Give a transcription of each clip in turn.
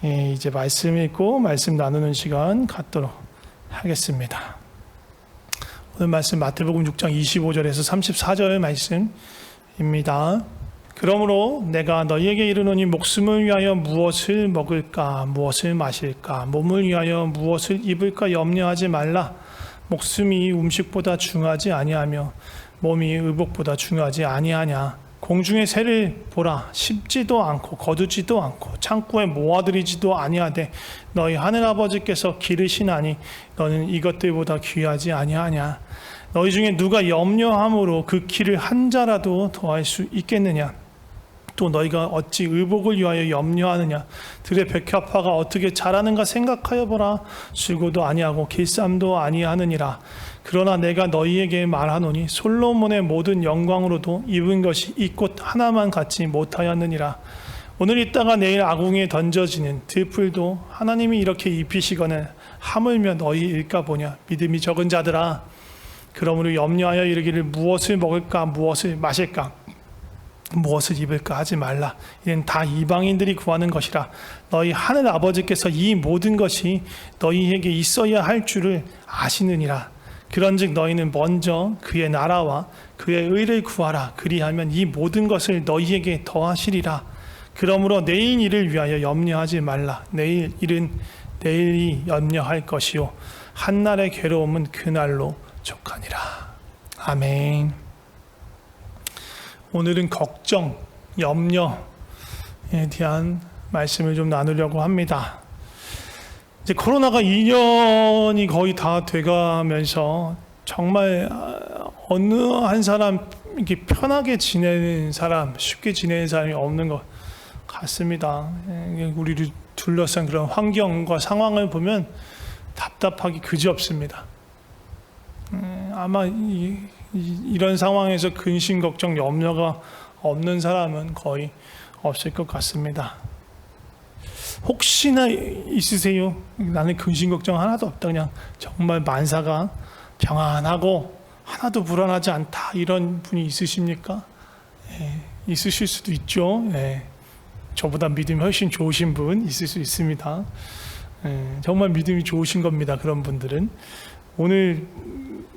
이제 말씀 읽고 말씀 나누는 시간 갖도록 하겠습니다. 오늘 말씀 마태복음 6장 25절에서 34절 말씀입니다. 그러므로 내가 너희에게 이르노니 목숨을 위하여 무엇을 먹을까 무엇을 마실까 몸을 위하여 무엇을 입을까 염려하지 말라. 목숨이 음식보다 중하지 아니하며 몸이 의복보다 중하지 아니하냐. 공중의 새를 보라. 심지도 않고 거두지도 않고 창고에 모아들이지도 아니하되 너희 하늘아버지께서 기르시나니 너는 이것들보다 귀하지 아니하냐. 너희 중에 누가 염려함으로 그 키를 한 자라도 더할 수 있겠느냐. 또 너희가 어찌 의복을 위하여 염려하느냐. 들의 백합화가 어떻게 자라는가 생각하여 보라. 수고도 아니하고 길쌈도 아니하느니라. 그러나 내가 너희에게 말하노니 솔로몬의 모든 영광으로도 입은 것이 이 꽃 하나만 갖지 못하였느니라. 오늘 있다가 내일 아궁이에 던져지는 들풀도 하나님이 이렇게 입히시거늘 하물며 너희일까 보냐. 믿음이 적은 자들아, 그러므로 염려하여 이르기를 무엇을 먹을까 무엇을 마실까 무엇을 입을까 하지 말라. 이는 다 이방인들이 구하는 것이라. 너희 하늘 아버지께서 이 모든 것이 너희에게 있어야 할 줄을 아시느니라. 그런즉 너희는 먼저 그의 나라와 그의 의를 구하라. 그리하면 이 모든 것을 너희에게 더하시리라. 그러므로 내일 일을 위하여 염려하지 말라. 내일 일은 내일이 염려할 것이요 한날의 괴로움은 그날로 족하니라. 아멘. 오늘은 걱정, 염려에 대한 말씀을 좀 나누려고 합니다. 이제 코로나가 2년이 거의 다 돼가면서 정말 어느 한 사람 이렇게 편하게 지내는 사람, 쉽게 지내는 사람이 없는 것 같습니다. 우리를 둘러싼 그런 환경과 상황을 보면 답답하기 그지없습니다. 아마 이런 상황에서 근심, 걱정, 염려가 없는 사람은 거의 없을 것 같습니다. 혹시나 있으세요? 나는 근심, 걱정 하나도 없다. 그냥 정말 만사가 평안하고 하나도 불안하지 않다. 이런 분이 있으십니까? 있으실 수도 있죠. 저보다 믿음이 훨씬 좋으신 분 있을 수 있습니다. 정말 믿음이 좋으신 겁니다. 그런 분들은. 오늘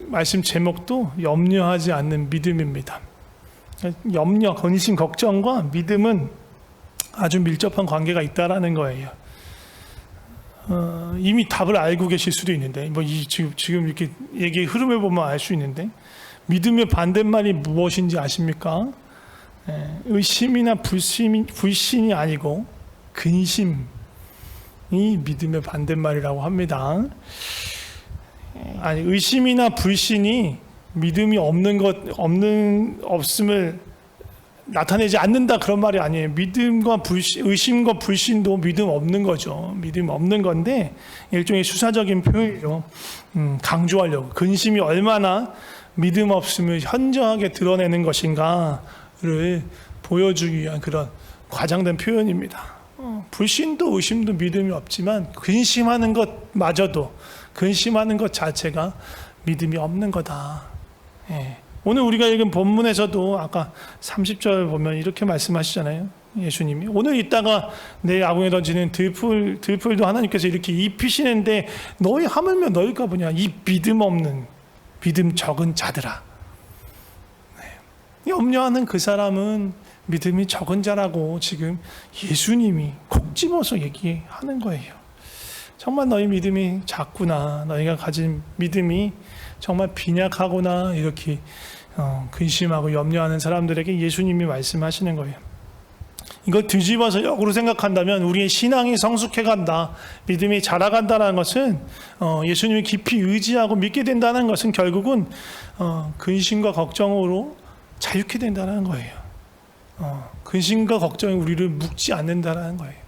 말씀 제목도 염려하지 않는 믿음입니다. 염려, 근심, 걱정과 믿음은 아주 밀접한 관계가 있다라는 거예요. 이미 답을 알고 계실 수도 있는데, 지금 이렇게 얘기 흐름을 보면 알 수 있는데, 믿음의 반대말이 무엇인지 아십니까? 의심이나 불신이 아니고 근심이 믿음의 반대말이라고 합니다. 아니, 의심이나 불신이 믿음이 없음을 나타내지 않는다 그런 말이 아니에요. 믿음과 의심과 불신도 믿음 없는 거죠. 믿음 없는 건데 일종의 수사적인 표현이죠. 강조하려고. 근심이 얼마나 믿음 없음을 현저하게 드러내는 것인가를 보여주기 위한 그런 과장된 표현입니다. 불신도 의심도 믿음이 없지만 근심하는 것마저도, 근심하는 것 자체가 믿음이 없는 거다. 오늘 우리가 읽은 본문에서도 아까 30절 보면 이렇게 말씀하시잖아요. 예수님이 오늘 있다가 내일 아궁에 던지는 들풀도 하나님께서 이렇게 입히시는데 너희 하물며 너희가 뭐냐, 이 믿음 없는, 믿음 적은 자들아. 염려하는 그 사람은 믿음이 적은 자라고 지금 예수님이 콕 집어서 얘기하는 거예요. 정말 너희 믿음이 작구나, 너희가 가진 믿음이 정말 빈약하구나, 이렇게 근심하고 염려하는 사람들에게 예수님이 말씀하시는 거예요. 이걸 뒤집어서 역으로 생각한다면 우리의 신앙이 성숙해간다, 믿음이 자라간다는 것은 예수님이 깊이 의지하고 믿게 된다는 것은 결국은 근심과 걱정으로 자유케 된다는 거예요. 근심과 걱정이 우리를 묶지 않는다는 거예요.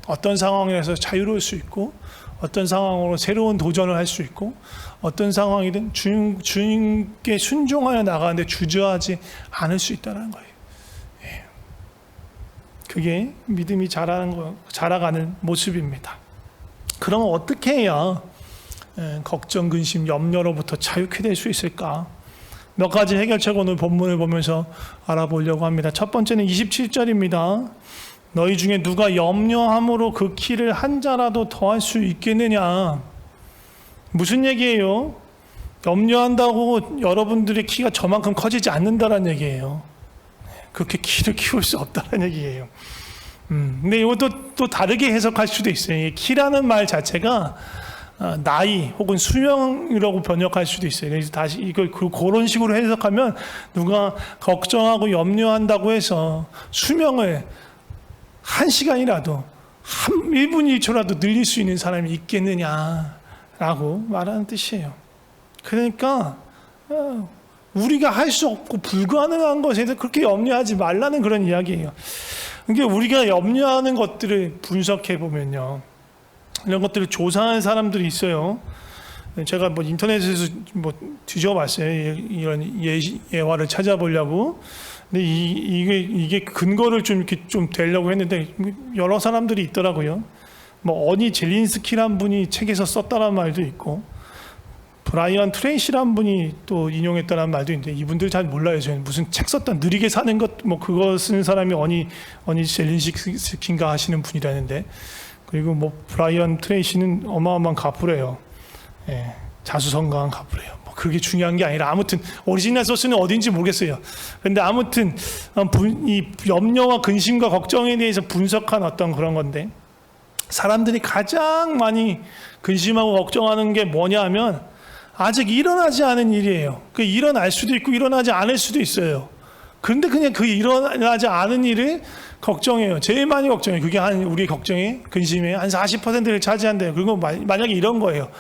어떤 상황에서 자유로울 수 있고, 어떤 상황으로 새로운 도전을 할 수 있고, 어떤 상황이든 주님께 순종하여 나가는데 주저하지 않을 수 있다는 거예요. 그게 믿음이 자라가는 모습입니다. 그러면 어떻게 해야 걱정, 근심, 염려로부터 자유케 될 수 있을까? 몇 가지 해결책 오늘 본문을 보면서 알아보려고 합니다. 첫 번째는 27절입니다. 너희 중에 누가 염려함으로 그 키를 한 자라도 더할 수 있겠느냐. 무슨 얘기예요? 염려한다고 여러분들의 키가 저만큼 커지지 않는다는 얘기예요. 그렇게 키를 키울 수 없다는 얘기예요. 근데 이것도 또 다르게 해석할 수도 있어요. 이 키라는 말 자체가 나이 혹은 수명이라고 번역할 수도 있어요. 그래서 다시 이걸 그런 식으로 해석하면 누가 걱정하고 염려한다고 해서 수명을 1시간이라도 1분 1초라도 늘릴 수 있는 사람이 있겠느냐라고 말하는 뜻이에요. 그러니까 우리가 할 수 없고 불가능한 것에 대해서 그렇게 염려하지 말라는 그런 이야기예요. 그러니까 우리가 염려하는 것들을 분석해 보면요, 이런 것들을 조사하는 사람들이 있어요. 제가 뭐 인터넷에서 뭐 뒤져봤어요. 이런 예화를 찾아보려고. 근데 이게 근거를 좀 이렇게 좀 되려고 했는데 여러 사람들이 있더라고요. 뭐 어니 젤린스키란 분이 책에서 썼다는 말도 있고, 브라이언 트레이시란 분이 또 인용했다는 말도 있는데 이분들 잘 몰라요. 저는 무슨 책 썼다 느리게 사는 것 뭐 그거 쓰는 사람이 어니 젤린스키인가 하시는 분이라는데, 그리고 뭐 브라이언 트레이시는 어마어마한 가프래요. 예, 자수성가한 가프래요. 뭐 그게 중요한 게 아니라 아무튼 오리지널 소스는 어딘지 모르겠어요. 그런데 아무튼 이 염려와 근심과 걱정에 대해서 분석한 어떤 그런 건데, 사람들이 가장 많이 근심하고 걱정하는 게 뭐냐 하면 아직 일어나지 않은 일이에요. 그 일어날 수도 있고 일어나지 않을 수도 있어요. 그런데 그냥 그 일어나지 않은 일을 걱정해요. 제일 많이 걱정해요. 그게 우리 걱정의 근심의 한 40%를 차지한대요. 그리고 만약에 이런 거예요.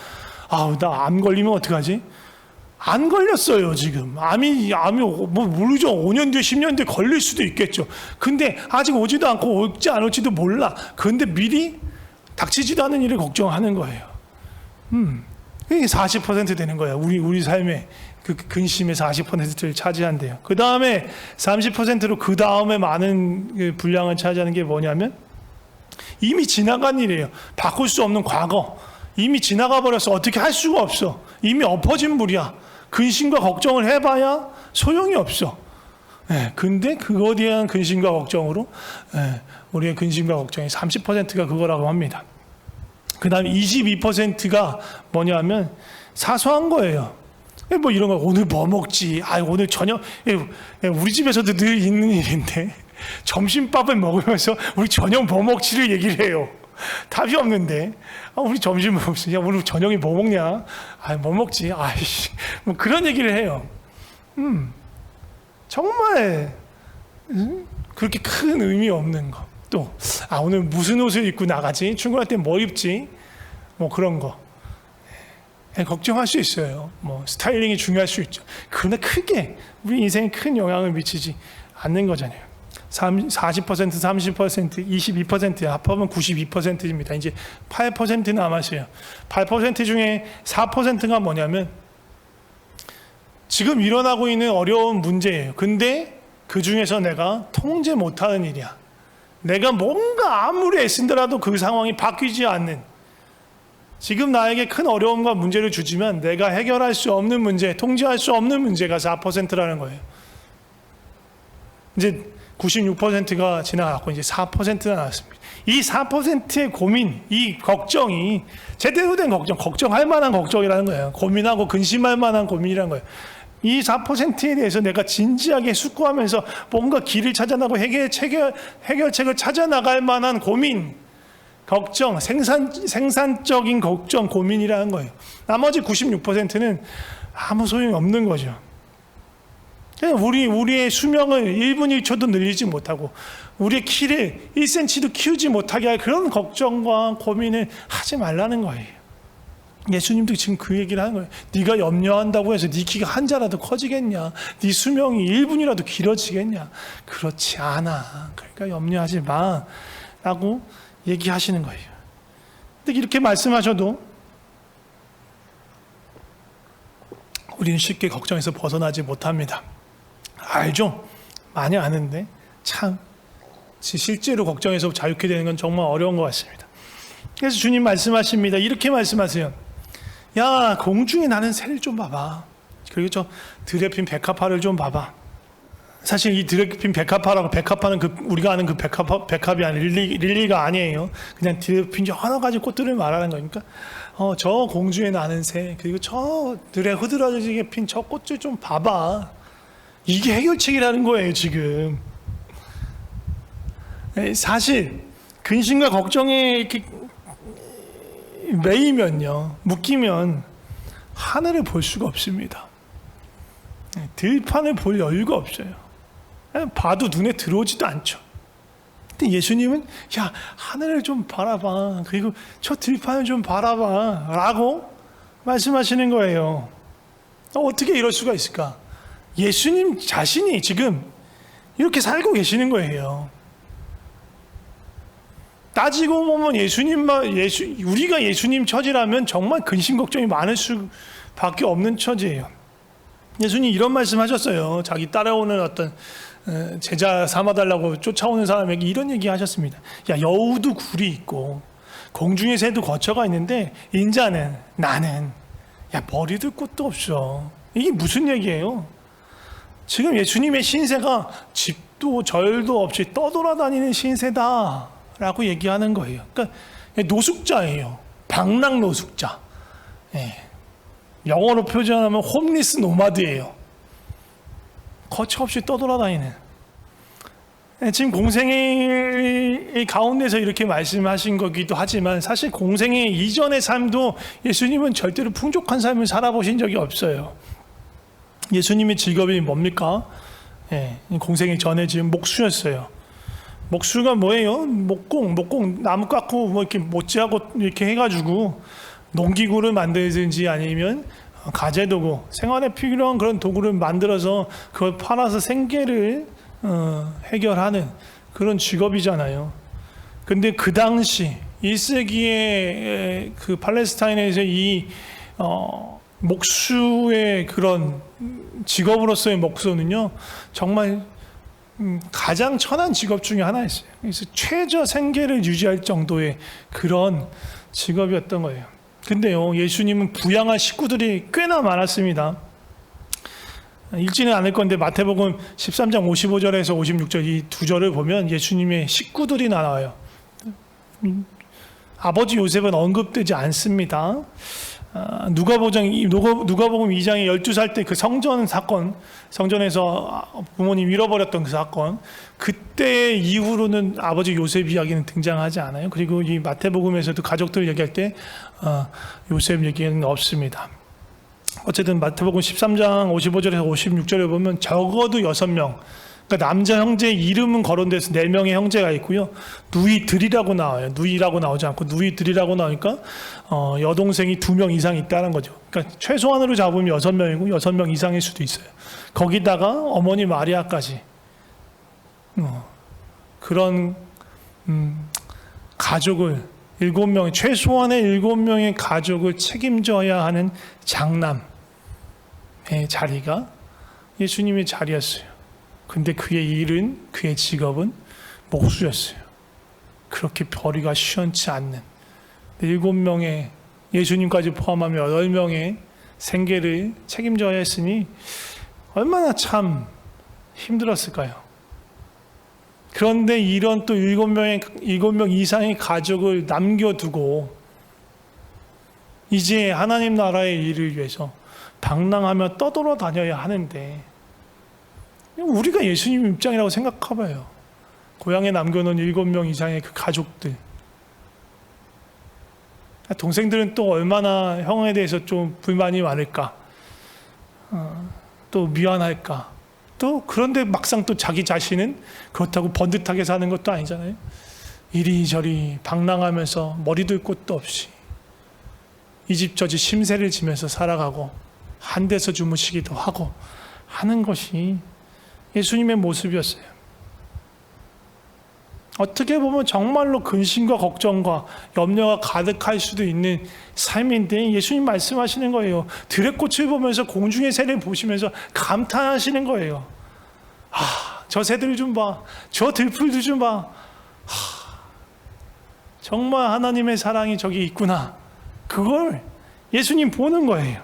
아우, 나 암 걸리면 어떡하지? 안 걸렸어요, 지금. 암이 뭐 모르죠. 5년 뒤에 10년 뒤에 걸릴 수도 있겠죠. 근데 아직 오지도 않고 올지 안 올지도 몰라. 그런데 미리 닥치지도 않은 일을 걱정하는 거예요. 그게 40% 되는 거예요. 우리 삶의 그 근심의 40%를 차지한대요. 그 다음에 30%로 그 다음에 많은 그 분량을 차지하는 게 뭐냐면 이미 지나간 일이에요. 바꿀 수 없는 과거. 이미 지나가 버려서 어떻게 할 수가 없어. 이미 엎어진 물이야. 근심과 걱정을 해봐야 소용이 없어. 근데 그거에 대한 근심과 걱정으로 우리의 근심과 걱정의 30%가 그거라고 합니다. 그 다음에 22%가 뭐냐면 사소한 거예요. 뭐 이런 거, 오늘 뭐 먹지? 오늘 저녁, 우리 집에서도 늘 있는 일인데 점심밥을 먹으면서 우리 저녁 뭐 먹지를 얘기를 해요. 답이 없는데 우리 점심 뭐 먹지? 야, 오늘 저녁에 뭐 먹냐? 뭐 먹지? 아이씨, 뭐 그런 얘기를 해요. 정말 그렇게 큰 의미 없는 거. 또 오늘 무슨 옷을 입고 나가지? 출근할 때 뭐 입지? 뭐 그런 거 걱정할 수 있어요. 뭐 스타일링이 중요할 수 있죠. 그러나 크게 우리 인생에 큰 영향을 미치지 않는 거잖아요. 40%, 30%, 22%, 합하면 92%입니다. 이제 8% 남았어요. 8% 중에 4%가 뭐냐면 지금 일어나고 있는 어려운 문제예요. 근데 그 중에서 내가 통제 못하는 일이야. 내가 뭔가 아무리 애쓴더라도 그 상황이 바뀌지 않는, 지금 나에게 큰 어려움과 문제를 주지만 내가 해결할 수 없는 문제, 통제할 수 없는 문제가 4%라는 거예요. 이제 96%가 지나갔고 이제 4%가 나왔습니다. 이 4%의 고민, 이 걱정이 제대로 된 걱정할 만한 걱정이라는 거예요. 고민하고 근심할 만한 고민이라는 거예요. 이 4%에 대해서 내가 진지하게 숙고하면서 뭔가 길을 찾아나고 해결책을 찾아나갈 만한 고민, 걱정, 생산적인 걱정, 고민이라는 거예요. 나머지 96%는 아무 소용이 없는 거죠. 우리의 수명을 1분 1초도 늘리지 못하고 우리의 키를 1cm도 키우지 못하게 할 그런 걱정과 고민을 하지 말라는 거예요. 예수님도 지금 그 얘기를 하는 거예요. 네가 염려한다고 해서 네 키가 한 자라도 커지겠냐? 네 수명이 1분이라도 길어지겠냐? 그렇지 않아. 그러니까 염려하지 마 라고 얘기하시는 거예요. 근데 이렇게 말씀하셔도 우리는 쉽게 걱정에서 벗어나지 못합니다. 알죠? 많이 아는데 참 실제로 걱정에서 자유케 되는 건 정말 어려운 것 같습니다. 그래서 주님 말씀하십니다. 이렇게 말씀하세요. 야, 공중에 나는 새를 좀 봐봐. 그리고 저 드레핀 백합화를 좀 봐봐. 사실 이 드레핀 백합화라고, 백합화는 우리가 아는 그 백합이 아닌 릴리가 아니에요. 그냥 드레핀 여러 가지 꽃들을 말하는 거니까 저 공주에 나는 새, 그리고 저 들에 흐드러지게 핀 저 꽃들 좀 봐봐. 이게 해결책이라는 거예요 지금. 사실 근심과 걱정에 이렇게 매이면요, 묶이면 하늘을 볼 수가 없습니다. 들판을 볼 여유가 없어요. 봐도 눈에 들어오지도 않죠. 근데 예수님은 야, 하늘을 좀 바라봐, 그리고 저 들판을 좀 바라봐 라고 말씀하시는 거예요. 어떻게 이럴 수가 있을까? 예수님 자신이 지금 이렇게 살고 계시는 거예요. 따지고 보면 우리가 예수님 처지라면 정말 근심 걱정이 많을 수밖에 없는 처지예요. 예수님 이런 말씀하셨어요. 자기 따라오는 어떤 제자 삼아달라고 쫓아오는 사람에게 이런 얘기 하셨습니다. 야, 여우도 굴이 있고 공중의 새도 거처가 있는데 인자는, 나는 야, 머리도 끝도 없어. 이게 무슨 얘기예요? 지금 예수님의 신세가 집도 절도 없이 떠돌아다니는 신세다 라고 얘기하는 거예요. 그러니까 노숙자예요. 방랑 노숙자. 영어로 표현하면 홈리스 노마드예요. 거처 없이 떠돌아다니는. 지금 공생의 가운데서 이렇게 말씀하신 거기도 하지만 사실 공생의 이전의 삶도 예수님은 절대로 풍족한 삶을 살아보신 적이 없어요. 예수님의 직업이 뭡니까? 공생의 전에 지금 목수였어요. 목수가 뭐예요? 목공, 나무 깎고 뭐 이렇게 모찌하고 이렇게 해가지고 농기구를 만들든지 아니면 가재도구, 생활에 필요한 그런 도구를 만들어서 그걸 팔아서 생계를 해결하는 그런 직업이잖아요. 근데 그 당시 1세기에 그 팔레스타인에서 이 목수의 그런 직업으로서의 목수는요, 정말 가장 천한 직업 중에 하나였어요. 그래서 최저 생계를 유지할 정도의 그런 직업이었던 거예요. 근데요, 예수님은 부양할 식구들이 꽤나 많았습니다. 읽지는 않을 건데 마태복음 13장 55절에서 56절 이 두 절을 보면 예수님의 식구들이 나와요. 아버지 요셉은 언급되지 않습니다. 누가복음 2장에 12살 때 그 성전 사건, 성전에서 부모님 잃어버렸던 그 사건, 그때 이후로는 아버지 요셉 이야기는 등장하지 않아요. 그리고 이 마태복음에서도 가족들 얘기할 때 요셉 얘기는 없습니다. 어쨌든 마태복음 13장 55절에서 56절에 보면 적어도 6명, 그러니까 남자 형제 이름은 거론돼서 4명의 형제가 있고요. 누이들이라고 나와요. 누이라고 나오지 않고 누이들이라고 나오니까 여동생이 2명 이상 있다는 거죠. 그러니까 최소한으로 잡으면 6명이고 6명 이상일 수도 있어요. 거기다가 어머니 마리아까지 그런 가족을 7명의, 최소한의 7명의 가족을 책임져야 하는 장남의 자리가 예수님의 자리였어요. 근데 그의 일은, 그의 직업은 목수였어요. 그렇게 벌이가 시원치 않는 7명의, 예수님까지 포함하면 8명의 생계를 책임져야 했으니 얼마나 참 힘들었을까요? 그런데 이런 또 7명 이상의 가족을 남겨두고 이제 하나님 나라의 일을 위해서 방랑하며 떠돌아다녀야 하는데, 우리가 예수님 입장이라고 생각해봐요. 고향에 남겨놓은 7명 이상의 그 가족들. 동생들은 또 얼마나 형에 대해서 좀 불만이 많을까, 또 미안할까, 또 그런데 막상 또 자기 자신은 그렇다고 번듯하게 사는 것도 아니잖아요. 이리저리 방랑하면서 머리둘 곳도 없이 이 집 저 집 심세를 지면서 살아가고 한 데서 주무시기도 하고 하는 것이 예수님의 모습이었어요. 어떻게 보면 정말로 근심과 걱정과 염려가 가득할 수도 있는 삶인데 예수님 말씀하시는 거예요. 들의 꽃을 보면서 공중의 새를 보시면서 감탄하시는 거예요. 저 새들 좀 봐. 저 들풀도 좀 봐. 정말 하나님의 사랑이 저기 있구나. 그걸 예수님 보는 거예요.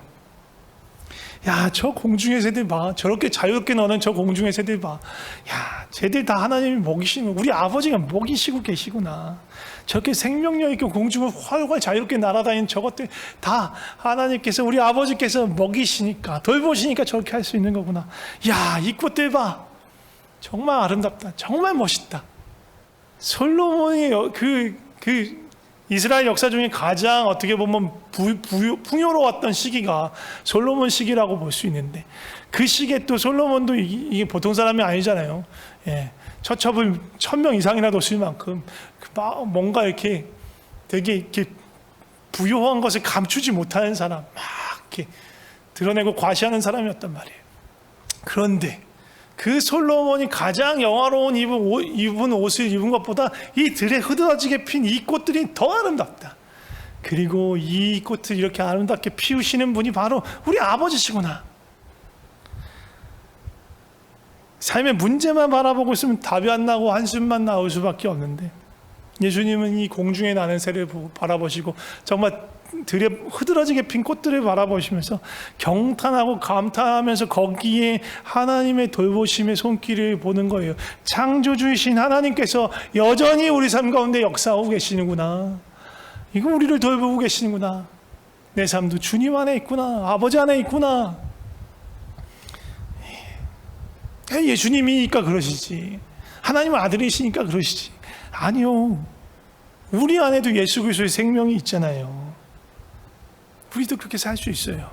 야, 저 공중의 새들 봐. 저렇게 자유롭게 노는 저 공중의 새들 봐. 야, 쟤들 다 하나님이 먹이시는, 우리 아버지가 먹이시고 계시구나. 저렇게 생명력 있게 공중을 활활 자유롭게 날아다니는 저것들 다 하나님께서, 우리 아버지께서 먹이시니까, 돌보시니까 저렇게 할 수 있는 거구나. 야, 이 꽃들 봐. 정말 아름답다. 정말 멋있다. 솔로몬이 이스라엘 역사 중에 가장 어떻게 보면 풍요로웠던 시기가 솔로몬 시기라고 볼 수 있는데, 그 시기에 또 솔로몬도 이게 보통 사람이 아니잖아요. 예, 처첩을 1000명 이상이나 뒀을 만큼 뭔가 이렇게 되게 이렇게 부요한 것을 감추지 못하는 사람, 막 이렇게 드러내고 과시하는 사람이었단 말이에요. 그런데 그 솔로몬이 가장 영화로운 입은 옷을 입은 것보다 이 들에 흐드러지게 핀 이 꽃들이 더 아름답다. 그리고 이 꽃을 이렇게 아름답게 피우시는 분이 바로 우리 아버지시구나. 삶의 문제만 바라보고 있으면 답이 안 나고 한숨만 나올 수밖에 없는데, 예수님은 이 공중에 나는 새를 바라보시고 정말 들에 흐드러지게 핀 꽃들을 바라보시면서 경탄하고 감탄하면서 거기에 하나님의 돌보심의 손길을 보는 거예요. 창조주이신 하나님께서 여전히 우리 삶 가운데 역사하고 계시는구나. 이거 우리를 돌보고 계시는구나. 내 삶도 주님 안에 있구나. 아버지 안에 있구나. 예수님이니까 그러시지. 하나님은 아들이시니까 그러시지. 아니요. 우리 안에도 예수 그리스도의 생명이 있잖아요. 우리도 그렇게 살 수 있어요.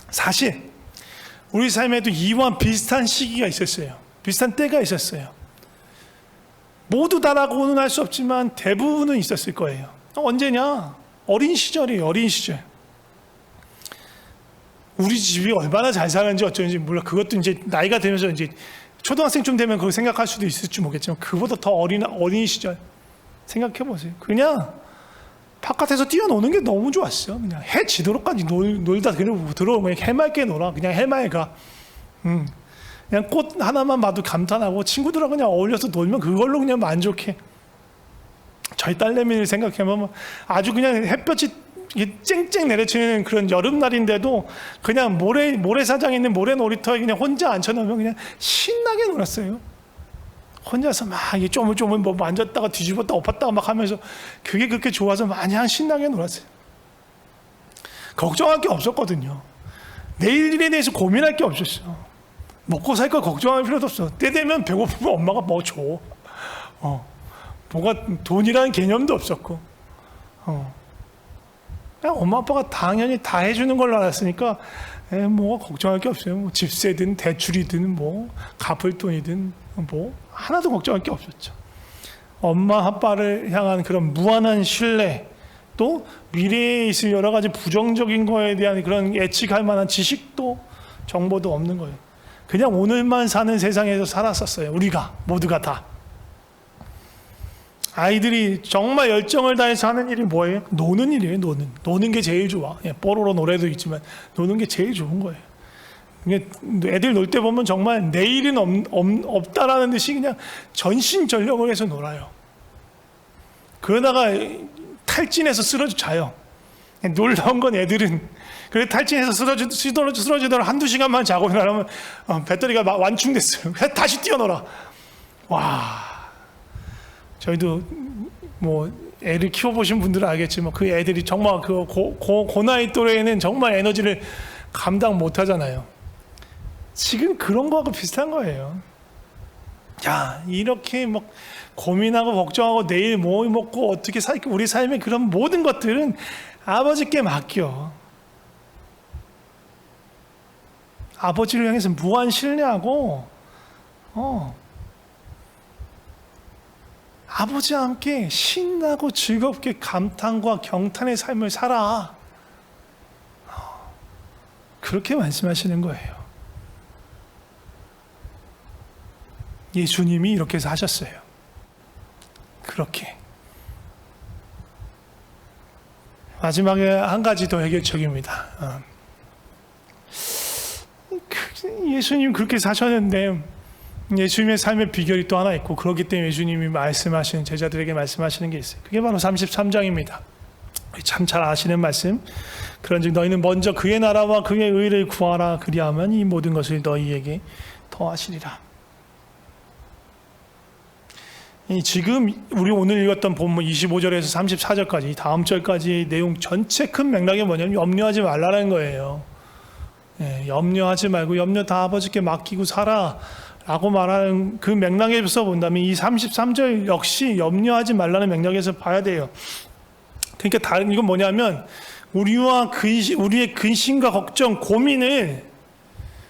사실 우리 삶에도 이와 비슷한 시기가 있었어요. 비슷한 때가 있었어요. 모두 다라고는 할 수 없지만 대부분은 있었을 거예요. 언제냐? 어린 시절이에요. 어린 시절. 우리 집이 얼마나 잘 사는지 어쩐지 몰라. 그것도 이제 나이가 되면서 이제 초등학생쯤 되면 그거 생각할 수도 있을지 모르겠지만, 그보다 더 어린 시절 생각해 보세요. 그냥 바깥에서 뛰어노는 게 너무 좋았어. 그냥 해 지도록까지 놀다 들어오면 해맑게 놀아. 그냥 해맑아. 그냥 꽃 하나만 봐도 감탄하고 친구들하고 그냥 어울려서 놀면 그걸로 그냥 만족해. 저희 딸내미를 생각해보면 아주 그냥 햇볕이 쨍쨍 내려치는 그런 여름날인데도 그냥 모래사장에 있는 모래놀이터에 그냥 혼자 앉혀놓으면 그냥 신나게 놀았어요. 혼자서 막 쪼물쪼물 뭐 만졌다가 뒤집었다 엎었다가 막 하면서 그게 그렇게 좋아서 마냥 신나게 놀았어요. 걱정할 게 없었거든요. 내일 일에 대해서 고민할 게 없었어. 먹고 살 거 걱정할 필요도 없어. 때 되면 배고프면 엄마가 뭐 줘. 뭐가 돈이라는 개념도 없었고. 그냥 엄마 아빠가 당연히 다 해주는 걸로 알았으니까 뭐가 걱정할 게 없어요. 뭐 집세든 대출이든 뭐 갚을 돈이든 뭐 하나도 걱정할 게 없었죠. 엄마 아빠를 향한 그런 무한한 신뢰, 또 미래에 있을 여러 가지 부정적인 거에 대한 그런 예측할 만한 지식도 정보도 없는 거예요. 그냥 오늘만 사는 세상에서 살았었어요. 우리가 모두가 다. 아이들이 정말 열정을 다해서 하는 일이 뭐예요? 노는 일이에요. 노는 게 제일 좋아. 뽀로로 노래도 있지만 노는 게 제일 좋은 거예요. 애들 놀 때 보면 정말 내일은 없다라는 듯이 그냥 전신전력을 해서 놀아요. 그러다가 탈진해서 쓰러져 자요. 놀라운 건 애들은 그래 탈진해서 쓰러지더라 한두 시간만 자고 나면 배터리가 완충됐어요. 다시 뛰어놀아. 와, 저희도 뭐 애를 키워보신 분들은 알겠지만 그 애들이 정말 그 나이 또래에는 정말 에너지를 감당 못하잖아요. 지금 그런 거하고 비슷한 거예요. 야, 이렇게 막 고민하고 걱정하고 내일 뭐 먹고 어떻게 살까, 우리 삶의 그런 모든 것들은 아버지께 맡겨. 아버지를 향해서 무한 신뢰하고 아버지와 함께 신나고 즐겁게 감탄과 경탄의 삶을 살아. 그렇게 말씀하시는 거예요. 예수님이 이렇게 해서 하셨어요. 그렇게. 마지막에 한 가지 더 해결책입니다. 예수님 그렇게 사셨는데 예수님의 삶의 비결이 또 하나 있고, 그렇기 때문에 예수님이 말씀하시는, 제자들에게 말씀하시는 게 있어요. 그게 바로 33장입니다. 참 잘 아시는 말씀. 그런즉 너희는 먼저 그의 나라와 그의 의를 구하라. 그리하면 이 모든 것을 너희에게 더하시리라. 지금 우리 오늘 읽었던 본문 25절에서 34절까지 다음 절까지의 내용 전체 큰 맥락이 뭐냐면 염려하지 말라는 거예요. 염려하지 말고 염려 다 아버지께 맡기고 살아 라고 말하는 그 맥락에서 본다면 이 33절 역시 염려하지 말라는 맥락에서 봐야 돼요. 그러니까 다른 이건 뭐냐면 우리의 근심과 걱정, 고민을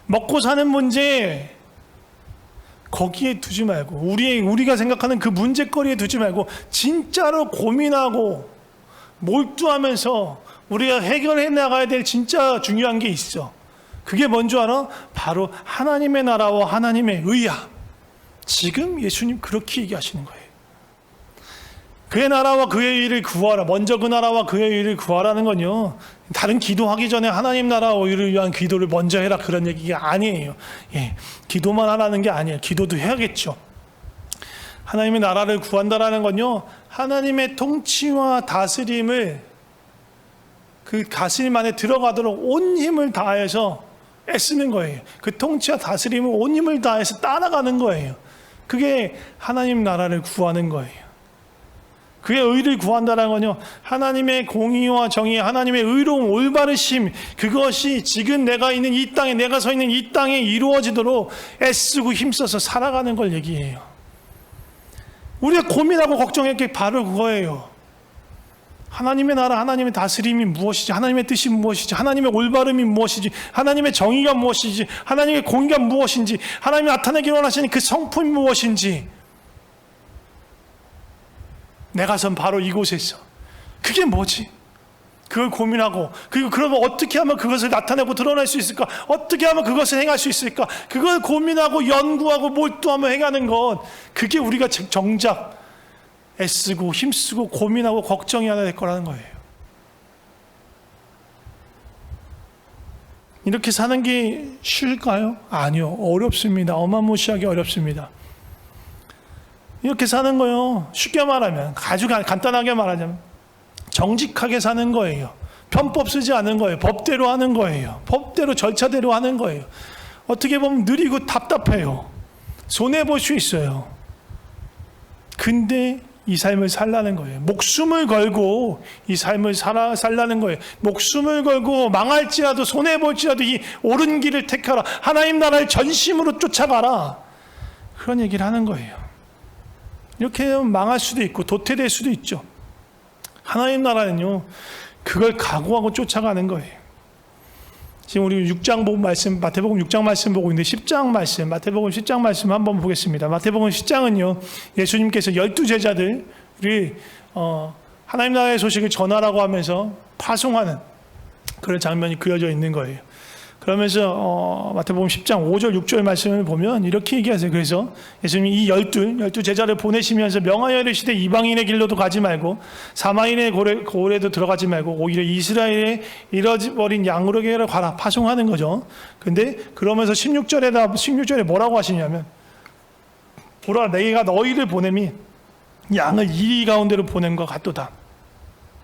먹고 사는 문제 거기에 두지 말고 우리가 생각하는 그 문제거리에 두지 말고 진짜로 고민하고 몰두하면서 우리가 해결해 나가야 될 진짜 중요한 게 있어. 그게 뭔지 알아? 바로 하나님의 나라와 하나님의 의야. 지금 예수님 그렇게 얘기하시는 거예요. 그의 나라와 그의 의를 구하라. 먼저 그 나라와 그의 의를 구하라는 건요, 다른 기도하기 전에 하나님 나라와 의를 위한 기도를 먼저 해라 그런 얘기가 아니에요. 기도만 하라는 게 아니에요. 기도도 해야겠죠. 하나님의 나라를 구한다라는 건요, 하나님의 통치와 다스림을 그 다스림 안에 들어가도록 온 힘을 다해서 애쓰는 거예요. 그 통치와 다스림을 온 힘을 다해서 따라가는 거예요. 그게 하나님 나라를 구하는 거예요. 그의 의를 구한다는 건요, 하나님의 공의와 정의, 하나님의 의로움, 올바르심, 그것이 지금 내가 있는 이 땅에, 내가 서 있는 이 땅에 이루어지도록 애쓰고 힘써서 살아가는 걸 얘기해요. 우리가 고민하고 걱정할 게 바로 그거예요. 하나님의 나라, 하나님의 다스림이 무엇이지? 하나님의 뜻이 무엇이지? 하나님의 올바름이 무엇이지? 하나님의 정의가 무엇이지? 하나님의 공의가 무엇인지? 하나님이 나타내기 원하시는 그 성품이 무엇인지? 내가 선 바로 이곳에서 그게 뭐지? 그걸 고민하고, 그리고 그러면 어떻게 하면 그것을 나타내고 드러낼 수 있을까? 어떻게 하면 그것을 행할 수 있을까? 그걸 고민하고 연구하고 몰두하며 행하는 것, 그게 우리가 정작 애쓰고 힘쓰고 고민하고 걱정해야 될 거라는 거예요. 이렇게 사는 게 쉬울까요? 아니요, 어렵습니다. 어마무시하게 어렵습니다. 이렇게 사는 거요, 쉽게 말하면, 아주 간단하게 말하자면 정직하게 사는 거예요. 편법 쓰지 않는 거예요. 법대로 하는 거예요. 법대로 절차대로 하는 거예요. 어떻게 보면 느리고 답답해요. 손해볼 수 있어요. 근데 이 삶을 살라는 거예요. 목숨을 걸고 이 삶을 살라는 거예요. 목숨을 걸고 망할지라도 손해볼지라도 이 옳은 길을 택하라. 하나님 나라를 전심으로 쫓아가라. 그런 얘기를 하는 거예요. 이렇게 하면 망할 수도 있고 도태될 수도 있죠. 하나님 나라는요, 그걸 각오하고 쫓아가는 거예요. 지금 우리 6장 보고 말씀, 마태복음 6장 말씀 보고 있는데 10장 말씀, 마태복음 10장 말씀 한번 보겠습니다. 마태복음 10장은요, 예수님께서 12제자들이 하나님 나라의 소식을 전하라고 하면서 파송하는 그런 장면이 그려져 있는 거예요. 그러면서 마태복음 10장 5절 6절 말씀을 보면 이렇게 얘기하세요. 그래서 예수님이 이 12 제자를 보내시면서 명하여 이르시되 이방인의 길로도 가지 말고 사마리아의 고래도 들어가지 말고 오히려 이스라엘에 잃어버린 양으로게로 가라. 파송하는 거죠. 근데 그러면서 16절에 뭐라고 하시냐면, 보라 내가 너희를 보냄이 양을 이리 가운데로 보낸 것 같도다.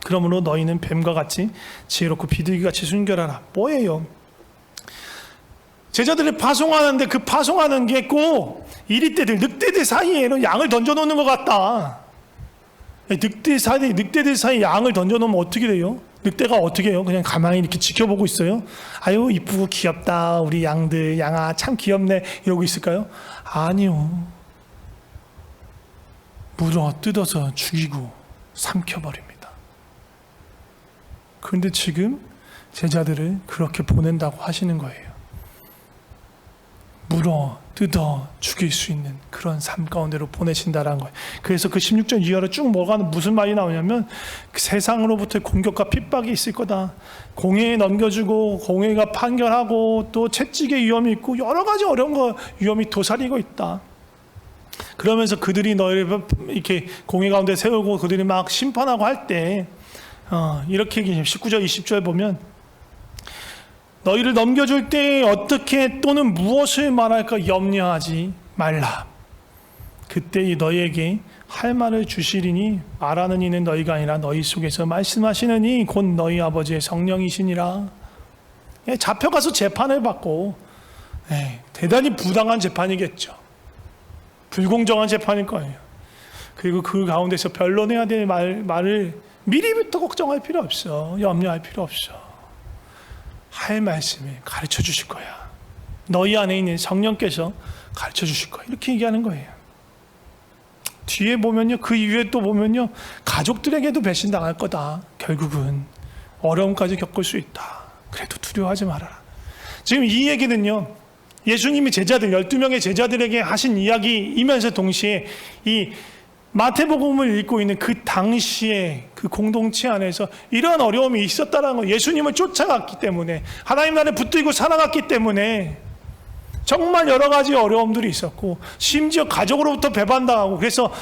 그러므로 너희는 뱀과 같이 지혜롭고 비둘기같이 순결하라. 뭐예요? 제자들을 파송하는데 그 파송하는 게 꼭 이리떼들, 늑대들 사이에 양을 던져놓는 것 같다. 늑대들 사이에 양을 던져놓으면 어떻게 돼요? 늑대가 어떻게 해요? 그냥 가만히 이렇게 지켜보고 있어요? 아유 이쁘고 귀엽다 우리 양들, 양아 참 귀엽네 이러고 있을까요? 아니요. 물어 뜯어서 죽이고 삼켜버립니다. 그런데 지금 제자들을 그렇게 보낸다고 하시는 거예요. 물어 뜯어 죽일 수 있는 그런 삶 가운데로 보내신다라는 거예요. 그래서 그 16절 이하로 쭉 무슨 말이 나오냐면, 그 세상으로부터의 공격과 핍박이 있을 거다. 공회에 넘겨주고 공회가 판결하고 또 채찍의 위험이 있고 여러 가지 어려운 위험이 도사리고 있다. 그러면서 그들이 너희를 이렇게 공회 가운데 세우고 그들이 막 심판하고 할 때 이렇게 19절 20절 보면, 너희를 넘겨줄 때 어떻게 또는 무엇을 말할까 염려하지 말라. 그때 너희에게 할 말을 주시리니 말하는 이는 너희가 아니라 너희 속에서 말씀하시는 이 곧 너희 아버지의 성령이시니라. 잡혀가서 재판을 받고 대단히 부당한 재판이겠죠. 불공정한 재판일 거예요. 그리고 그 가운데서 변론해야 될 말을 미리부터 걱정할 필요 없어. 염려할 필요 없어. 할 말씀을 가르쳐 주실 거야. 너희 안에 있는 성령께서 가르쳐 주실 거야. 이렇게 얘기하는 거예요. 뒤에 보면요, 그 이후에 또 보면요, 가족들에게도 배신당할 거다. 결국은 어려움까지 겪을 수 있다. 그래도 두려워하지 말아라. 지금 이 얘기는요, 예수님이 제자들 12명의 제자들에게 하신 이야기이면서 동시에 이 마태복음을 읽고 있는 그 당시에 그 공동체 안에서 이러한 어려움이 있었다는 거, 예수님을 쫓아갔기 때문에, 하나님 나라에 붙들고 살아갔기 때문에 정말 여러 가지 어려움들이 있었고, 심지어 가족으로부터 배반당하고, 그래서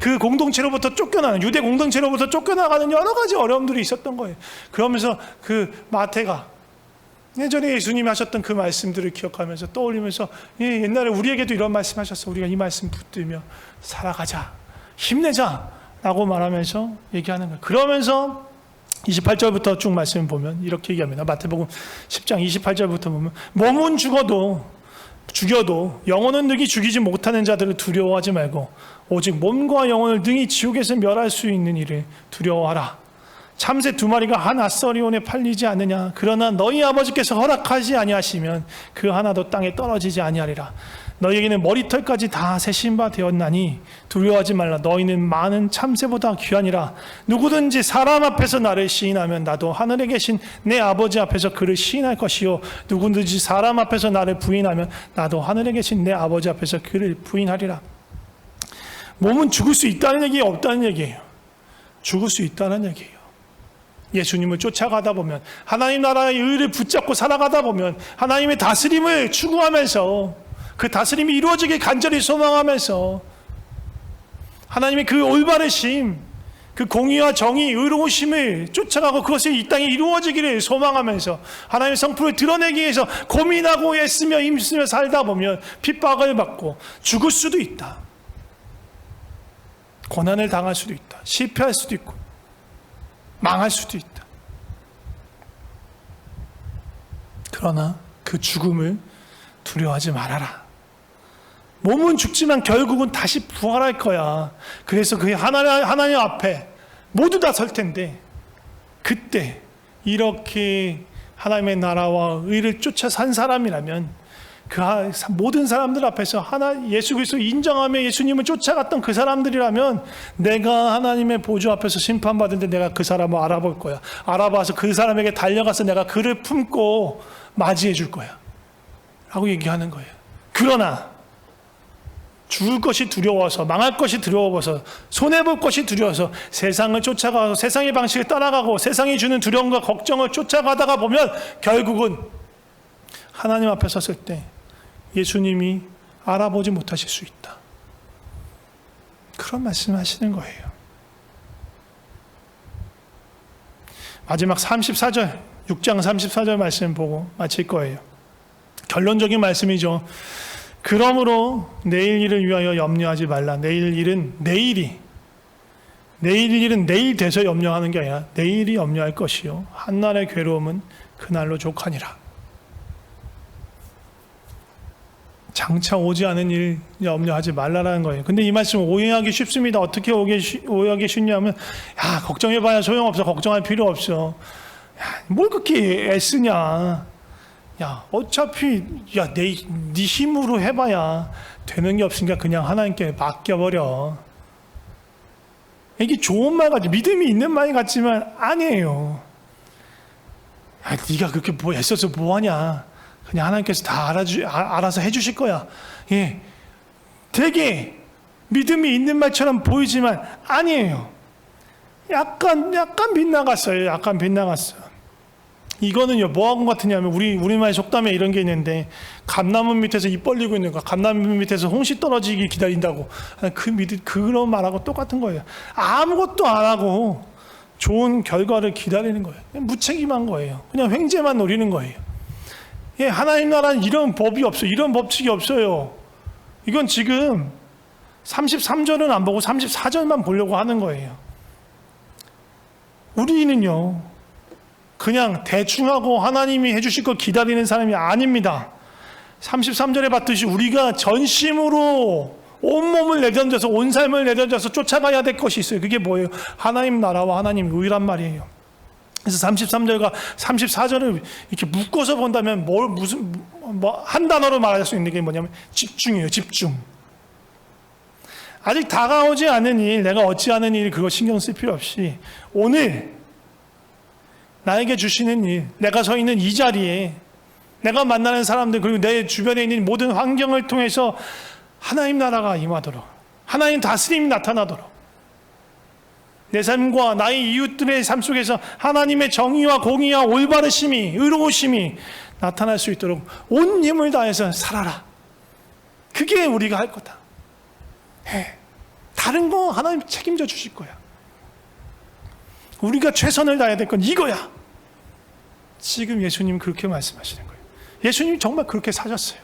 그 공동체로부터 쫓겨나는, 유대 공동체로부터 쫓겨나가는 여러 가지 어려움들이 있었던 거예요. 그러면서 그 마태가 예전에 예수님이 하셨던 그 말씀들을 기억하면서 떠올리면서, 옛날에 우리에게도 이런 말씀 하셨어. 우리가 이 말씀 붙들며 살아가자, 힘내자 라고 말하면서 얘기하는 거예요. 그러면서 28절부터 쭉 말씀 보면 이렇게 얘기합니다. 마태복음 10장 28절부터 보면, 몸은 죽여도 영혼은 능히 죽이지 못하는 자들을 두려워하지 말고 오직 몸과 영혼을 능히 지옥에서 멸할 수 있는 일을 두려워하라. 참새 2마리가 한 앗서리온에 팔리지 않느냐. 그러나 너희 아버지께서 허락하지 아니하시면 그 하나도 땅에 떨어지지 아니하리라. 너희에게는 머리털까지 다 세신 바 되었나니 두려워하지 말라. 너희는 많은 참새보다 귀하니라. 누구든지 사람 앞에서 나를 시인하면 나도 하늘에 계신 내 아버지 앞에서 그를 시인할 것이요, 누구든지 사람 앞에서 나를 부인하면 나도 하늘에 계신 내 아버지 앞에서 그를 부인하리라. 몸은 죽을 수 있다는 얘기예요, 없다는 얘기예요? 죽을 수 있다는 얘기예요. 예수님을 쫓아가다 보면, 하나님 나라의 의를 붙잡고 살아가다 보면, 하나님의 다스림을 추구하면서 그 다스림이 이루어지길 간절히 소망하면서, 하나님의 그 올바르심, 그 공의와 정의, 의로우심을 쫓아가고 그것이 이 땅에 이루어지기를 소망하면서 하나님의 성품을 드러내기 위해서 고민하고 애쓰며 힘쓰며 살다 보면 핍박을 받고 죽을 수도 있다. 고난을 당할 수도 있다. 실패할 수도 있고 망할 수도 있다. 그러나 그 죽음을 두려워하지 말아라. 몸은 죽지만 결국은 다시 부활할 거야. 그래서 그 하나님 앞에 모두 다 설 텐데, 그때 이렇게 하나님의 나라와 의를 쫓아 산 사람이라면, 그 모든 사람들 앞에서 예수 그리스도 인정하며 예수님을 쫓아갔던 그 사람들이라면, 내가 하나님의 보좌 앞에서 심판받을 때 내가 그 사람을 알아볼 거야. 알아봐서 그 사람에게 달려가서 내가 그를 품고 맞이해 줄 거야 라고 얘기하는 거예요. 그러나 죽을 것이 두려워서, 망할 것이 두려워서, 손해볼 것이 두려워서 세상을 쫓아가서 세상의 방식을 떠나가고 세상이 주는 두려움과 걱정을 쫓아가다가 보면 결국은 하나님 앞에 섰을 때 예수님이 알아보지 못하실 수 있다. 그런 말씀을 하시는 거예요. 마지막 34절, 6장 34절 말씀 보고 마칠 거예요. 결론적인 말씀이죠. 그러므로 내일 일을 위하여 염려하지 말라. 내일 일은 내일 일은 내일 돼서 염려하는 게 아니라 내일이 염려할 것이요, 한날의 괴로움은 그날로 족하니라. 장차 오지 않은 일 염려하지 말라라는 거예요. 근데 이 말씀은 오해하기 쉽습니다. 어떻게 오해하기 쉽냐면, 걱정해봐야 소용없어. 걱정할 필요 없어. 뭘 그렇게 애쓰냐. 어차피 네 힘으로 해봐야 되는 게 없으니까 그냥 하나님께 맡겨버려. 이게 좋은 말 같지, 믿음이 있는 말 같지만 아니에요. 네가 그렇게 애써서 뭐하냐. 그냥 하나님께서 다 알아서 해주실 거야. 되게 믿음이 있는 말처럼 보이지만 아니에요. 약간 빗나갔어요. 약간 빗나갔어. 이거는요, 뭐하고 같으냐면, 우리말 속담에 이런 게 있는데, 감나무 밑에서 입 벌리고 있는 거, 감나무 밑에서 홍시 떨어지기 기다린다고. 그런 말하고 똑같은 거예요. 아무것도 안 하고 좋은 결과를 기다리는 거예요. 무책임한 거예요. 그냥 횡재만 노리는 거예요. 하나님 나라는 이런 법이 없어요. 이런 법칙이 없어요. 이건 지금 33절은 안 보고 34절만 보려고 하는 거예요. 우리는요, 그냥 대충 하고 하나님이 해주실 거 기다리는 사람이 아닙니다. 33절에 봤듯이 우리가 전심으로 온몸을 내던져서 온 삶을 내던져서 쫓아가야 될 것이 있어요. 그게 뭐예요? 하나님 나라와 하나님 의란 말이에요. 그래서 33절과 34절을 이렇게 묶어서 본다면 한 단어로 말할 수 있는 게 뭐냐면 집중이에요. 집중. 아직 다가오지 않은 일, 내가 어찌하는 일, 그거 신경 쓸 필요 없이 오늘 나에게 주시는 일, 내가 서 있는 이 자리에 내가 만나는 사람들, 그리고 내 주변에 있는 모든 환경을 통해서 하나님 나라가 임하도록, 하나님 다스림이 나타나도록, 내 삶과 나의 이웃들의 삶 속에서 하나님의 정의와 공의와 올바르심이, 의로우심이 나타날 수 있도록 온 힘을 다해서 살아라. 그게 우리가 할 거다. 다른 거 하나님 책임져 주실 거야. 우리가 최선을 다해야 될 건 이거야. 지금 예수님 그렇게 말씀하시는 거예요. 예수님이 정말 그렇게 사셨어요.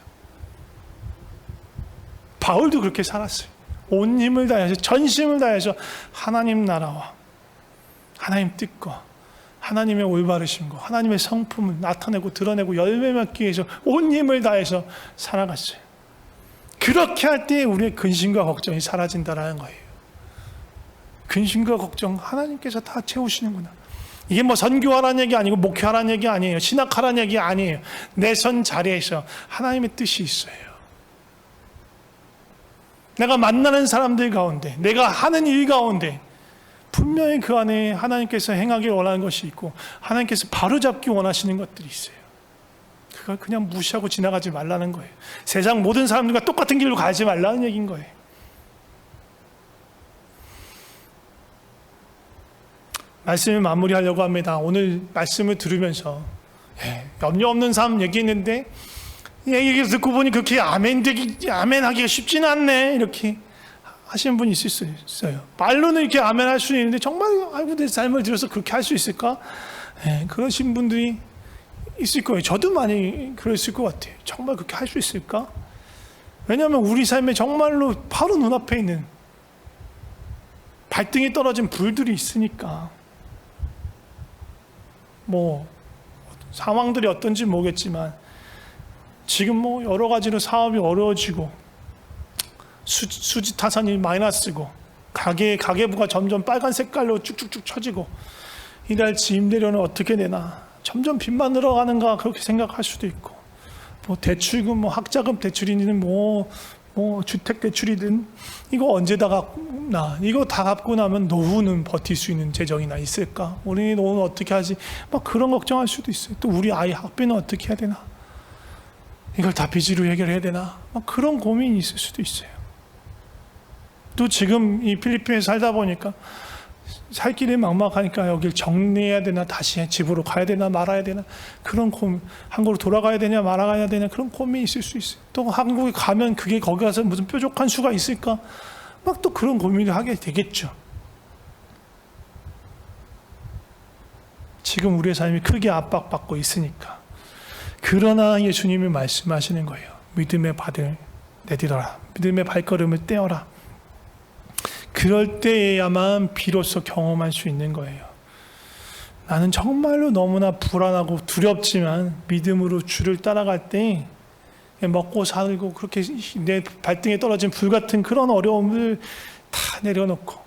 바울도 그렇게 살았어요. 온 힘을 다해서, 전심을 다해서 하나님 나라와 하나님 뜻과 하나님의 올바르심과 하나님의 성품을 나타내고 드러내고 열매 맺기 위해서 온 힘을 다해서 살아갔어요. 그렇게 할 때 우리의 근심과 걱정이 사라진다는 거예요. 근심과 걱정 하나님께서 다 채우시는구나. 이게 뭐 선교하라는 얘기 아니고 목회하라는 얘기 아니에요. 신학하라는 얘기 아니에요. 내 선 자리에서 하나님의 뜻이 있어요. 내가 만나는 사람들 가운데, 내가 하는 일 가운데 분명히 그 안에 하나님께서 행하길 원하는 것이 있고 하나님께서 바로잡기 원하시는 것들이 있어요. 그걸 그냥 무시하고 지나가지 말라는 거예요. 세상 모든 사람들과 똑같은 길로 가지 말라는 얘기인 거예요. 말씀을 마무리하려고 합니다. 오늘 말씀을 들으면서 염려 없는 삶 얘기했는데 얘기 듣고 보니 그렇게 아멘하기가 쉽지는 않네, 이렇게 하시는 분이 있을 수 있어요. 말로는 이렇게 아멘할 수는 있는데 정말 아이고 내 삶을 들여서 그렇게 할 수 있을까? 그러신 분들이 있을 거예요. 저도 많이 그랬을 것 같아요. 정말 그렇게 할 수 있을까? 왜냐하면 우리 삶에 정말로 바로 눈앞에 있는 발등에 떨어진 불들이 있으니까. 뭐 상황들이 어떤지 모르겠지만 지금 뭐 여러 가지로 사업이 어려워지고 수지 타산이 마이너스고 가계부가 점점 빨간 색깔로 쭉쭉쭉 쳐지고 이달치 임대료는 어떻게 되나, 점점 빚만 늘어가는가 그렇게 생각할 수도 있고, 뭐 대출금, 뭐 학자금 대출이든 뭐 주택 대출이든 이거 언제 다 갚나, 이거 다 갚고 나면 노후는 버틸 수 있는 재정이나 있을까, 우리 노후는 어떻게 하지, 막 그런 걱정할 수도 있어요. 또 우리 아이 학비는 어떻게 해야 되나, 이걸 다 빚으로 해결해야 되나, 막 그런 고민이 있을 수도 있어요. 또 지금 이 필리핀에 살다 보니까 살 길이 막막하니까 여길 정리해야 되나, 다시 집으로 가야 되나 말아야 되나, 그런 고민, 한국으로 돌아가야 되냐 말아가야 되냐, 그런 고민이 있을 수 있어요. 또 한국에 가면 그게 거기 가서 무슨 뾰족한 수가 있을까, 막 또 그런 고민을 하게 되겠죠. 지금 우리의 삶이 크게 압박받고 있으니까. 그러나 예수님이 말씀하시는 거예요. 믿음의 발을 내디뎌라. 믿음의 발걸음을 떼어라. 그럴 때에야만 비로소 경험할 수 있는 거예요. 나는 정말로 너무나 불안하고 두렵지만 믿음으로 주를 따라갈 때 먹고 살고 그렇게 내 발등에 떨어진 불같은 그런 어려움을 다 내려놓고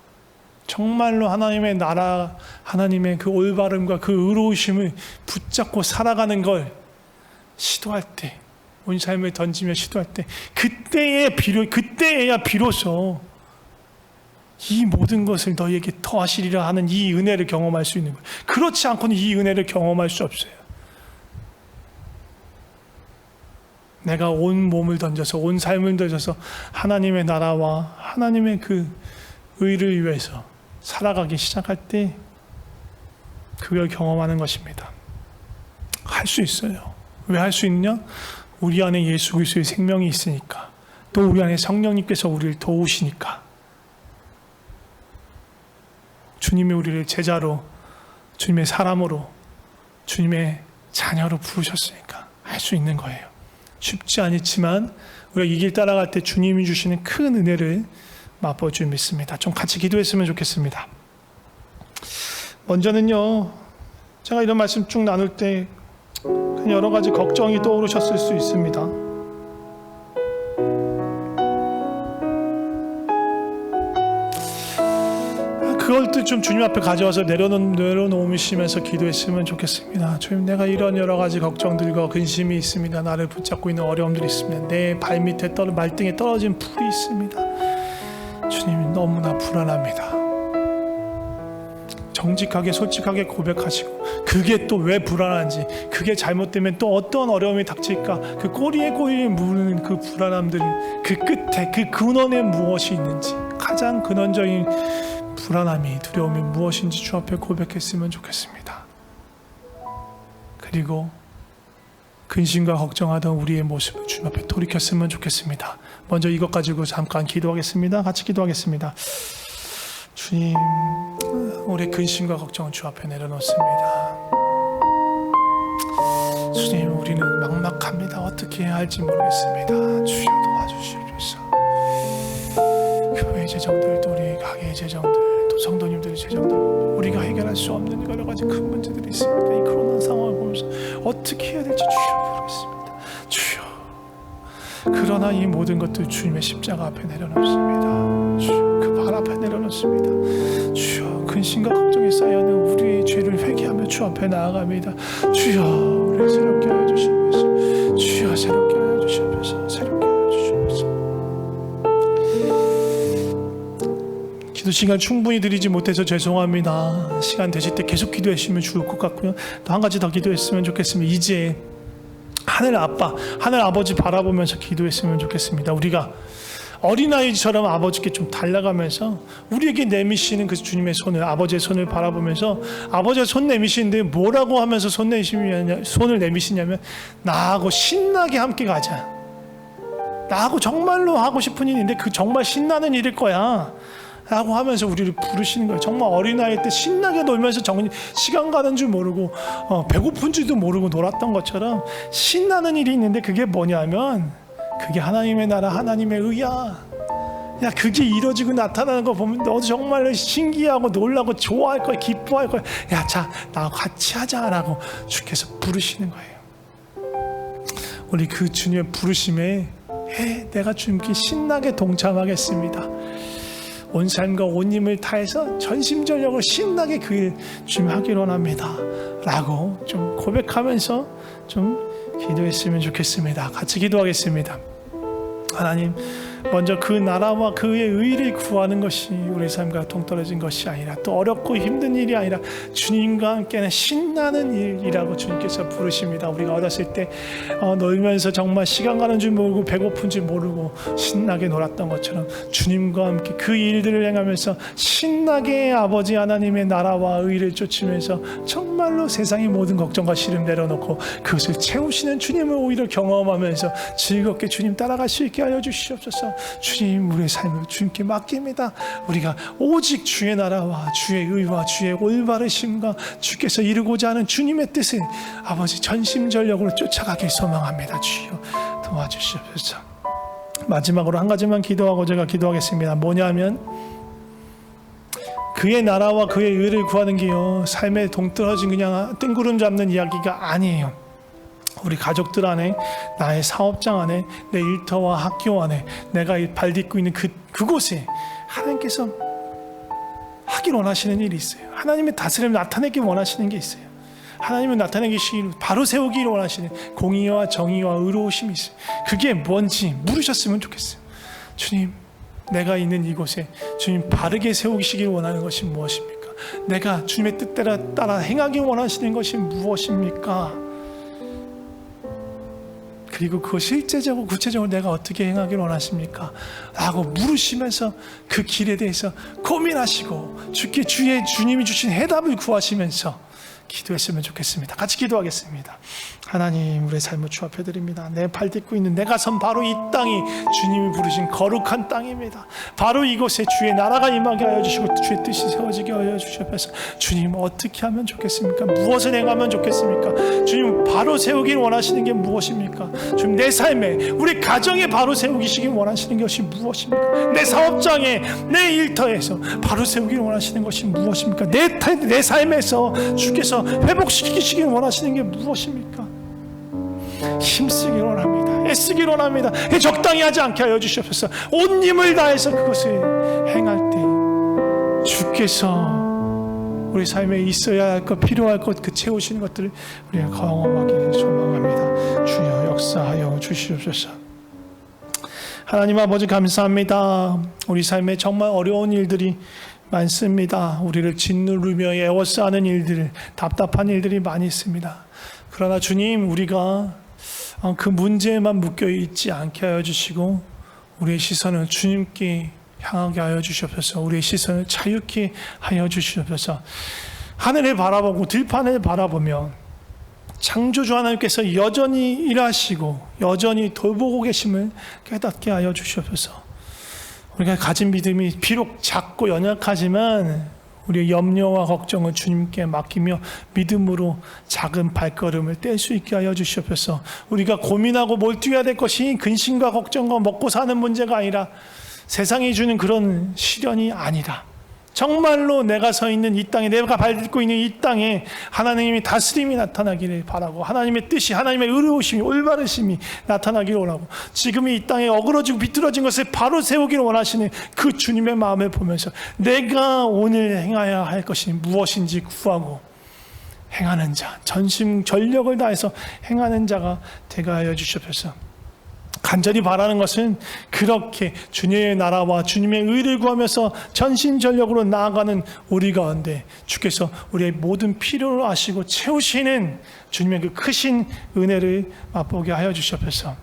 정말로 하나님의 나라, 하나님의 그 올바름과 그 의로우심을 붙잡고 살아가는 걸 시도할 때, 온 삶을 던지며 시도할 때, 그때에야 비로소 이 모든 것을 너희에게 더하시리라 하는 이 은혜를 경험할 수 있는 거예요. 그렇지 않고는 이 은혜를 경험할 수 없어요. 내가 온 몸을 던져서, 온 삶을 던져서 하나님의 나라와 하나님의 그 의를 위해서 살아가기 시작할 때 그걸 경험하는 것입니다. 할 수 있어요. 왜 할 수 있냐? 우리 안에 예수 그리스도의 생명이 있으니까, 또 우리 안에 성령님께서 우리를 도우시니까, 주님이 우리를 제자로, 주님의 사람으로, 주님의 자녀로 부르셨으니까 할 수 있는 거예요. 쉽지 않지만 우리가 이 길 따라갈 때 주님이 주시는 큰 은혜를 맛볼 줄 믿습니다. 좀 같이 기도했으면 좋겠습니다. 먼저는요, 제가 이런 말씀 쭉 나눌 때 여러 가지 걱정이 떠오르셨을 수 있습니다. 그걸 또 좀 주님 앞에 가져와서 내려놓으시면서 기도했으면 좋겠습니다. 주님, 내가 이런 여러 가지 걱정들과 근심이 있습니다. 나를 붙잡고 있는 어려움들이 있습니다. 내 발밑에 말등에 떨어진 풀이 있습니다. 주님, 너무나 불안합니다. 정직하게 솔직하게 고백하시고, 그게 또 왜 불안한지, 그게 잘못되면 또 어떤 어려움이 닥칠까, 그 꼬리에 무는 그 불안함들, 그 끝에 그 근원에 무엇이 있는지, 가장 근원적인 불안함이, 두려움이 무엇인지 주 앞에 고백했으면 좋겠습니다. 그리고 근심과 걱정하던 우리의 모습을 주 앞에 돌이켰으면 좋겠습니다. 먼저 이것 가지고 잠깐 기도하겠습니다. 같이 기도하겠습니다. 주님, 우리의 근심과 걱정은 주 앞에 내려놓습니다. 주님, 우리는 막막합니다. 어떻게 해야 할지 모르겠습니다. 주여 도와주시옵소서. 교회 재정들, 또 우리 가게 재정들, 또 성도님들의 재정들, 우리가 해결할 수 없는 여러 가지 큰 문제들이 있습니다. 이 코로나 상황을 보면서 어떻게 해야 될지 주여 모르겠습니다. 주여, 그러나 이 모든 것들 주님의 십자가 앞에 내려놓습니다. 주여, 그 발 앞에 내려놓습니다. 주여, 근심과 걱정이 쌓여있는 우리의 죄를 회개하며 주 앞에 나아갑니다. 주여, 우리를 새롭게 하여 주시옵소서. 주여, 새롭게 하여 주시옵소서. 새롭게 하여 주시옵소서. 기도 시간 충분히 드리지 못해서 죄송합니다. 시간 되실 때 계속 기도해 주시면 좋을 것 같고요. 또 한 가지 더 기도했으면 좋겠습니다. 이제 하늘 아빠, 하늘 아버지 바라보면서 기도했으면 좋겠습니다. 우리가 어린아이처럼 아버지께 좀 달려가면서 우리에게 내미시는 그 주님의 손을, 아버지의 손을 바라보면서, 아버지가 손 내미시는데 뭐라고 하면서 손을 내미시냐면, 나하고 신나게 함께 가자. 나하고 정말로 하고 싶은 일인데 그 정말 신나는 일일 거야 라고 하면서 우리를 부르시는 거예요. 정말 어린아이 때 신나게 놀면서 시간 가는 줄 모르고 배고픈 줄도 모르고 놀았던 것처럼 신나는 일이 있는데, 그게 뭐냐면 그게 하나님의 나라, 하나님의 의야. 야, 그게 이루어지고 나타나는 거 보면 너도 정말로 신기하고 놀라고 좋아할 거야, 기뻐할 거야. 야, 자, 나하고 같이 하자라고 주께서 부르시는 거예요. 우리 그 주님의 부르심에 내가 주님께 신나게 동참하겠습니다. 온 삶과 온 힘을 다해서 전심전력으로 신나게 그 일 주님 하기를 원합니다 라고 좀 고백하면서 좀 기도했으면 좋겠습니다. 같이 기도하겠습니다. 하나님, 먼저 그 나라와 그의 의를 구하는 것이 우리 삶과 동떨어진 것이 아니라, 또 어렵고 힘든 일이 아니라 주님과 함께는 신나는 일이라고 주님께서 부르십니다. 우리가 어렸을 때 놀면서 정말 시간 가는 줄 모르고 배고픈 줄 모르고 신나게 놀았던 것처럼 주님과 함께 그 일들을 행하면서 신나게 아버지 하나님의 나라와 의를 쫓으면서 정말로 세상의 모든 걱정과 시름 내려놓고 그것을 채우시는 주님을 오히려 경험하면서 즐겁게 주님 따라갈 수 있게 하여 주시옵소서. 주님, 우리의 삶을 주님께 맡깁니다. 우리가 오직 주의 나라와 주의 의와 주의 올바르심과 주께서 이루고자 하는 주님의 뜻을 아버지 전심전력으로 쫓아가길 소망합니다. 주여 도와주시옵소서. 마지막으로 한 가지만 기도하고 제가 기도하겠습니다. 뭐냐면, 그의 나라와 그의 의를 구하는 게요, 삶에 동떨어진 그냥 뜬구름 잡는 이야기가 아니에요. 우리 가족들 안에, 나의 사업장 안에, 내 일터와 학교 안에, 내가 발 딛고 있는 그곳에 하나님께서 하길 원하시는 일이 있어요. 하나님의 다스림을 나타내기 원하시는 게 있어요. 하나님을 나타내기 바로 세우기를 원하시는 공의와 정의와 의로우심이 있어요. 그게 뭔지 물으셨으면 좋겠어요. 주님, 내가 있는 이곳에 주님 바르게 세우시길 원하는 것이 무엇입니까? 내가 주님의 뜻대로 따라 행하기 원하시는 것이 무엇입니까? 그리고 그거 실제적으로 구체적으로 내가 어떻게 행하기를 원하십니까? 라고 물으시면서 그 길에 대해서 고민하시고 주님이 주신 해답을 구하시면서 기도했으면 좋겠습니다. 같이 기도하겠습니다. 하나님, 우리의 삶을 주 앞에 드립니다. 내 발 딛고 있는 내가 선 바로 이 땅이 주님이 부르신 거룩한 땅입니다. 바로 이곳에 주의 나라가 임하게 하여 주시고 주의 뜻이 세워지게 하여 주시옵소서. 주님, 어떻게 하면 좋겠습니까? 무엇을 행하면 좋겠습니까? 주님, 바로 세우길 원하시는 게 무엇입니까? 주님, 내 삶에, 우리 가정에 바로 세우시길 원하시는 것이 무엇입니까? 내 사업장에, 내 일터에서 바로 세우길 원하시는 것이 무엇입니까? 내 삶에서 주께서 회복시키시길 원하시는 게 무엇입니까? 힘쓰길 원합니다. 애쓰길 원합니다. 적당히 하지 않게 하여 주시옵소서. 온 힘을 다해서 그것을 행할 때 주께서 우리 삶에 있어야 할 것, 필요할 것, 그 채우시는 것들을 우리가 경험하기를 소망합니다. 주여 역사하여 주시옵소서. 하나님 아버지, 감사합니다. 우리 삶에 정말 어려운 일들이 많습니다. 우리를 짓누르며 애워싸는 일들, 답답한 일들이 많이 있습니다. 그러나 주님, 우리가 그 문제에만 묶여있지 않게 하여 주시고 우리의 시선을 주님께 향하게 하여 주시옵소서. 우리의 시선을 자유케 하여 주시옵소서. 하늘을 바라보고 들판을 바라보며 창조주 하나님께서 여전히 일하시고 여전히 돌보고 계심을 깨닫게 하여 주시옵소서. 우리가 가진 믿음이 비록 작고 연약하지만 우리의 염려와 걱정을 주님께 맡기며 믿음으로 작은 발걸음을 뗄 수 있게 하여 주시옵소서. 우리가 고민하고 몰두해야 될 것이 근심과 걱정과 먹고 사는 문제가 아니라 세상이 주는 그런 시련이 아니라 정말로 내가 서 있는 이 땅에, 내가 발 딛고 있는 이 땅에 하나님의 다스림이 나타나기를 바라고 하나님의 뜻이, 하나님의 의로우심이, 올바르심이 나타나기를 원하고 지금 이 땅에 어그러지고 비뚤어진 것을 바로 세우기를 원하시는 그 주님의 마음을 보면서 내가 오늘 행해야 할 것이 무엇인지 구하고 행하는 자, 전심 전력을 다해서 행하는 자가 되게 하여 주시옵소서. 간절히 바라는 것은 그렇게 주님의 나라와 주님의 의를 구하면서 전심전력으로 나아가는 우리 가운데 주께서 우리의 모든 필요를 아시고 채우시는 주님의 그 크신 은혜를 맛보게 하여 주시옵소서.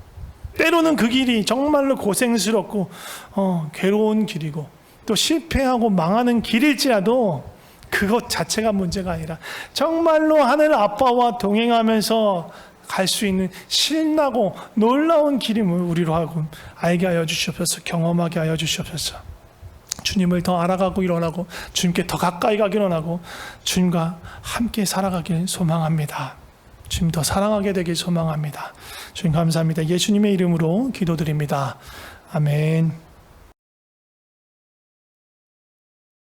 때로는 그 길이 정말로 고생스럽고 괴로운 길이고 또 실패하고 망하는 길일지라도 그것 자체가 문제가 아니라 정말로 하늘 아빠와 동행하면서 갈 수 있는 신나고 놀라운 길임을 우리로 하고 알게 하여 주시옵소서. 경험하게 하여 주시옵소서. 주님을 더 알아가고 일어나고 주님께 더 가까이 가기 원하고 주님과 함께 살아가길 소망합니다. 주님 더 사랑하게 되길 소망합니다. 주님 감사합니다. 예수님의 이름으로 기도드립니다. 아멘.